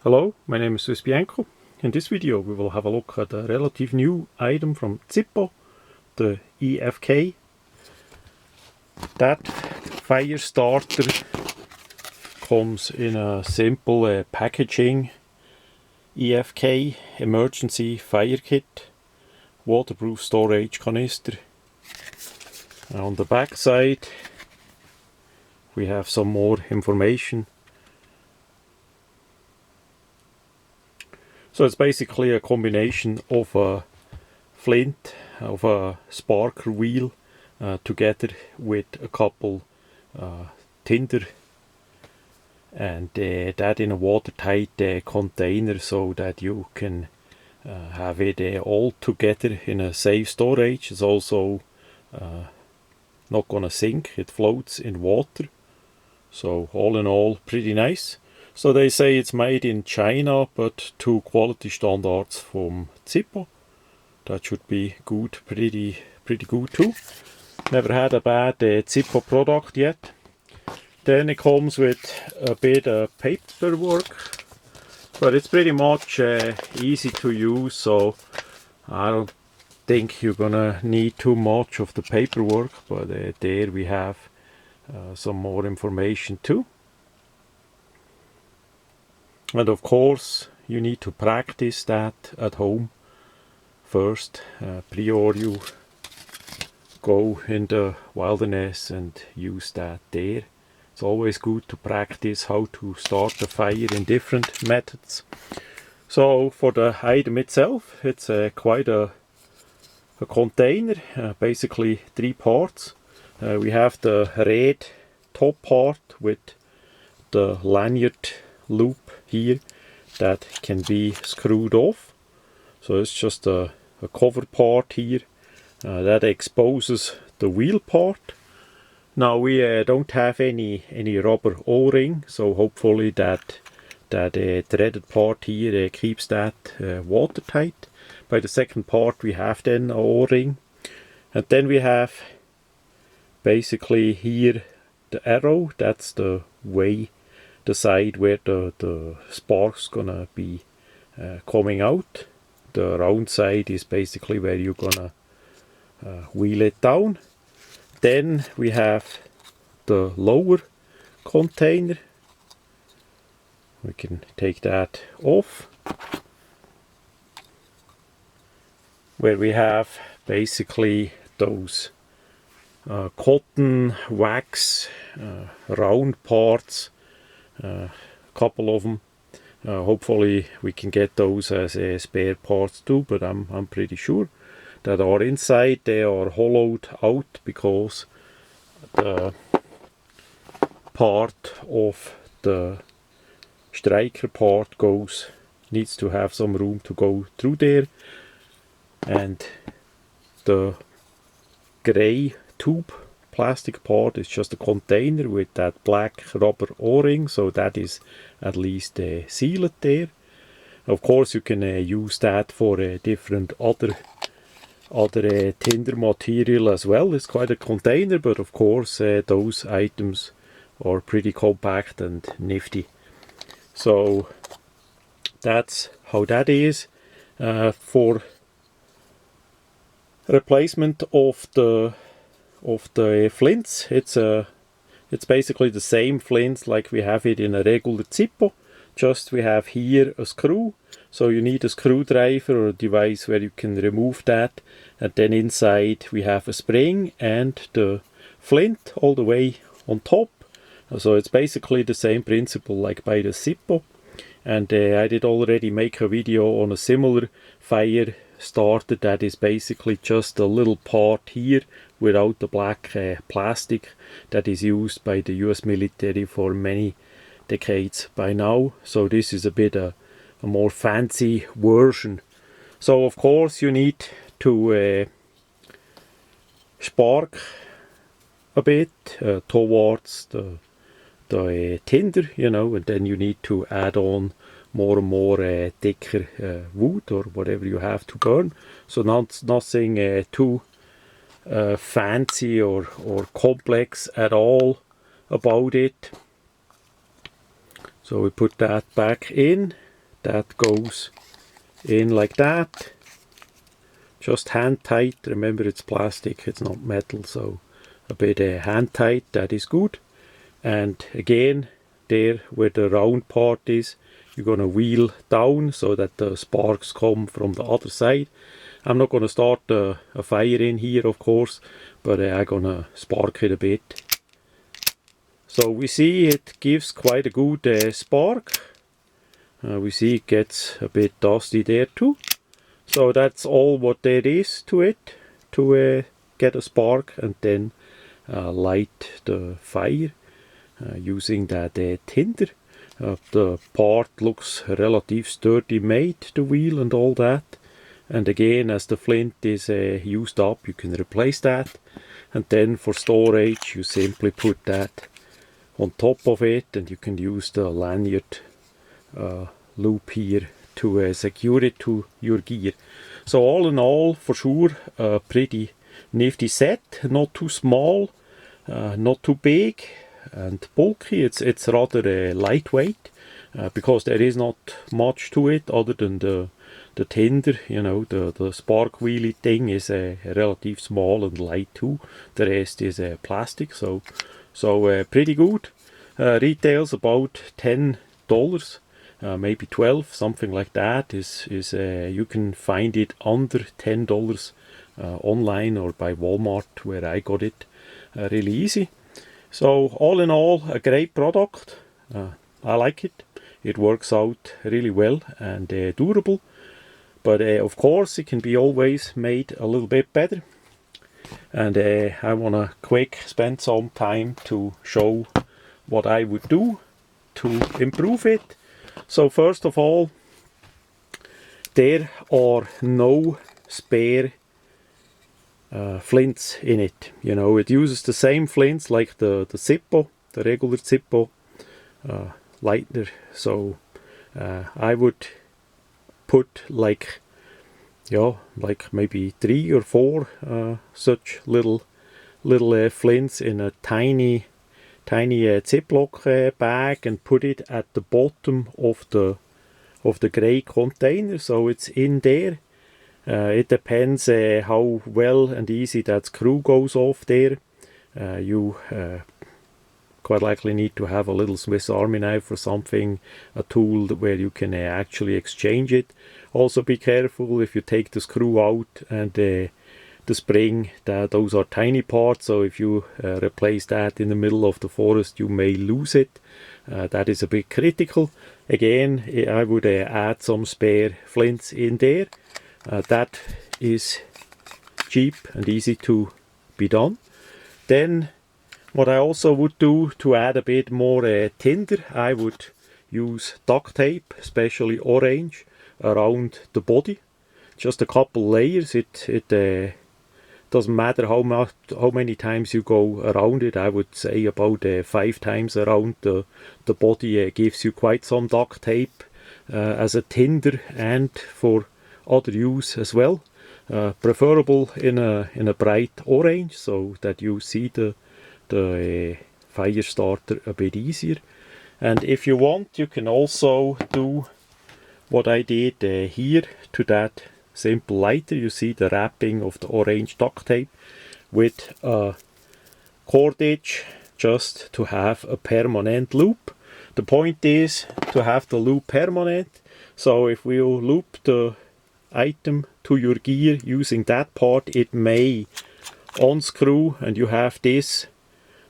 Hello, my name is Swiss Bianco. In this video we will have a look at a relative new item from Zippo, the EFK. That fire starter comes in a simple packaging. EFK emergency fire kit, waterproof storage canister. On the back side we have some more information. So it's basically a combination of a flint, of a sparker wheel, together with a couple tinder, and that in a watertight container so that you can have it all together in a safe storage. It's also not gonna sink, it floats in water. So all in all, pretty nice. So they say it's made in China, but to quality standards from Zippo. That should be good, pretty good too. Never had a bad Zippo product yet. Then it comes with a bit of paperwork, but it's pretty much easy to use, so I don't think you're gonna need too much of the paperwork. But there we have some more information too. And of course you need to practice that at home first, prior you go in the wilderness and use that there. It's always good to practice how to start a fire in different methods. So for the item itself, it's quite a container, basically 3 parts. We have the red top part with the lanyard loop here that can be screwed off. So it's just a cover part here that exposes the wheel part. Now we don't have any rubber O-ring, so hopefully that threaded part here keeps that watertight. By the second part we have then a O-ring, and then we have basically here the arrow. That's the way, the side where the spark's gonna be coming out. The round side is basically where you're gonna wheel it down. Then we have the lower container. We can take that off, where we have basically those cotton wax round parts, a couple of them. Hopefully we can get those as spare parts too, but I'm pretty sure that are inside. They are hollowed out because the part of the striker part needs to have some room to go through there, and the grey tube plastic part is just a container with that black rubber O-ring, so that is at least sealed there. Of course you can use that for different other tinder material as well. It's quite a container, but of course those items are pretty compact and nifty. So that's how that is. For replacement of the flints, it's basically the same flints like we have it in a regular Zippo, just we have here a screw. So you need a screwdriver or a device where you can remove that, and then inside we have a spring and the flint all the way on top. So it's basically the same principle like by the Zippo. And I did already make a video on a similar fire starter that is basically just a little part here without the black plastic that is used by the US military for many decades by now. So this is a bit a more fancy version. So of course you need to spark a bit towards the tinder, you know, and then you need to add on more and more thicker wood or whatever you have to burn. So nothing too fancy or complex at all about it. So we put that back in, that goes in like that. Just hand tight. Remember, it's plastic, it's not metal, so a bit hand tight, that is good. And again, there where the round part is, you're gonna wheel down so that the sparks come from the other side. I'm not gonna start a fire in here, of course, but I'm gonna spark it a bit. So we see it gives quite a good spark. We see it gets a bit dusty there too. So that's all what there is to it, to get a spark and then light the fire using that tinder. The part looks relatively sturdy made, the wheel and all that. And again, as the flint is used up, you can replace that. And then for storage, you simply put that on top of it, and you can use the lanyard loop here to secure it to your gear. So all in all, for sure, a pretty nifty set. Not too small, not too big and bulky. It's rather lightweight because there is not much to it other than the tinder. You know, the spark wheelie thing is relatively small and light too. The rest is plastic. So pretty good. Retails about $10. Maybe 12, something like that. Is you can find it under $10 online or by Walmart, where I got it really easy. So all in all, a great product. I like it. It works out really well and durable. But of course, it can be always made a little bit better. And I want to quick spend some time to show what I would do to improve it. So first of all, there are no spare flints in it. You know, it uses the same flints like the zippo, the regular zippo lighter. So I would put like maybe 3 or 4 such little flints in a tiny Ziploc bag and put it at the bottom of the grey container, so it's in there. It depends how well and easy that screw goes off there. You quite likely need to have a little Swiss Army knife or something, a tool where you can actually exchange it. Also be careful if you take the screw out and the spring, those are tiny parts, so if you replace that in the middle of the forest, you may lose it. That is a bit critical. Again, I would add some spare flints in there. That is cheap and easy to be done. Then what I also would do to add a bit more tinder, I would use duct tape, especially orange, around the body. Just a couple layers. It doesn't matter how many times you go around it. I would say about 5 times around the body gives you quite some duct tape as a tinder and for other use as well. Preferable in a bright orange so that you see the fire starter a bit easier. And if you want, you can also do what I did here to that simple lighter. You see the wrapping of the orange duct tape with a cordage just to have a permanent loop. The point is to have the loop permanent. So if we loop the item to your gear using that part, it may unscrew and you have this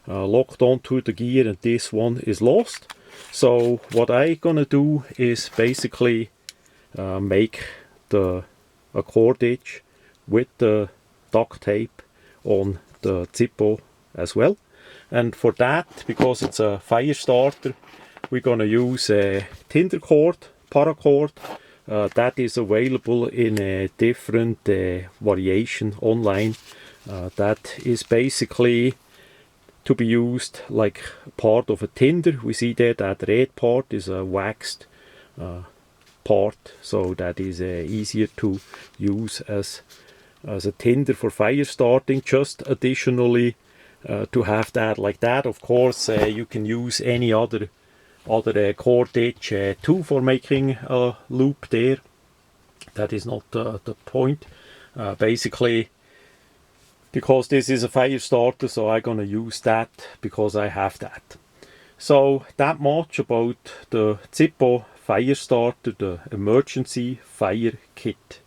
locked onto the gear and this one is lost. So what I'm gonna do is basically make a cordage with the duct tape on the zippo as well. And for that, because it's a fire starter, we're gonna use a tinder cord, paracord. That is available in a different variation online. That is basically to be used like part of a tinder. We see there that red part is a waxed part, so that is easier to use as a tinder for fire starting. Just additionally to have that like that. Of course, you can use any other other cordage too for making a loop there. That is not the point. Basically, because this is a fire starter, so I'm gonna use that because I have that. So that much about the Zippo fire starter, the emergency fire kit.